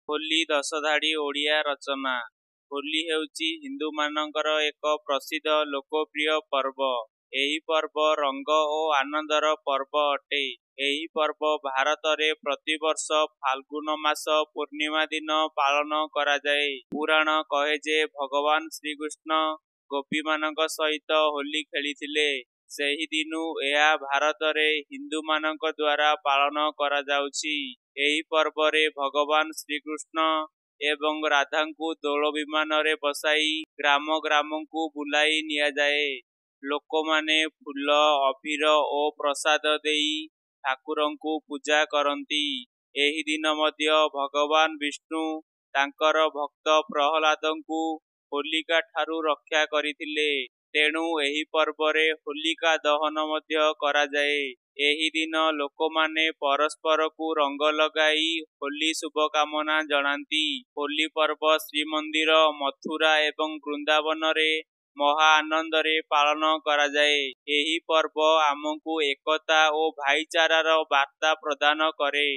ହୋଲି ଦଶଧାଡ଼ି ଓଡ଼ିଆ ରଚନା। ହୋଲି ହେଉଛି ହିନ୍ଦୁମାନଙ୍କର ଏକ ପ୍ରସିଦ୍ଧ ଲୋକପ୍ରିୟ ପର୍ବ। ଏହି ପର୍ବ ରଙ୍ଗ ଓ ଆନନ୍ଦର ପର୍ବ ଅଟେ। ଏହି ପର୍ବ ଭାରତରେ ପ୍ରତିବର୍ଷ ଫାଲ୍ଗୁନ ମାସ ପୂର୍ଣ୍ଣିମା ଦିନ ପାଳନ କରାଯାଏ। ପୁରାଣ କହେ ଯେ ଭଗବାନ ଶ୍ରୀକୃଷ୍ଣ ଗୋପୀମାନଙ୍କ ସହିତ ହୋଲି ଖେଳିଥିଲେ। ସେହିଦିନୁ ଏହା ଭାରତରେ ହିନ୍ଦୁମାନଙ୍କ ଦ୍ୱାରା ପାଳନ କରାଯାଉଛି। ଏହି ପର୍ବରେ ଭଗବାନ ଶ୍ରୀକୃଷ୍ଣ ଏବଂ ରାଧାଙ୍କୁ ଦୋଳ ବିମାନରେ ବସାଇ ଗ୍ରାମ ଗ୍ରାମକୁ ବୁଲାଇ ନିଆଯାଏ। ଲୋକମାନେ ଫୁଲ, ଅବିର ଓ ପ୍ରସାଦ ଦେଇ ଠାକୁରଙ୍କୁ ପୂଜା କରନ୍ତି। ଏହି ଦିନ ମଧ୍ୟ ଭଗବାନ ବିଷ୍ଣୁ ତାଙ୍କର ଭକ୍ତ ପ୍ରହ୍ଲାଦଙ୍କୁ ହୋଲିକା ଠାରୁ ରକ୍ଷା କରିଥିଲେ। ତେଣୁ ଏହି ପର୍ବରେ ହୋଲିକା ଦହନ ମଧ୍ୟ କରାଯାଏ। ଏହି ଦିନ ଲୋକମାନେ ପରସ୍ପରକୁ ରଙ୍ଗ ଲଗାଇ ହୋଲି ଶୁଭକାମନା ଜଣାନ୍ତି। ହୋଲି ପର୍ବ ଶ୍ରୀମନ୍ଦିର, ମଥୁରା ଏବଂ ବୃନ୍ଦାବନରେ ମହା ଆନନ୍ଦରେ ପାଳନ କରାଯାଏ। ଏହି ପର୍ବ ଆମକୁ ଏକତା ଓ ଭାଇଚାରାର ବାର୍ତ୍ତା ପ୍ରଦାନ କରେ।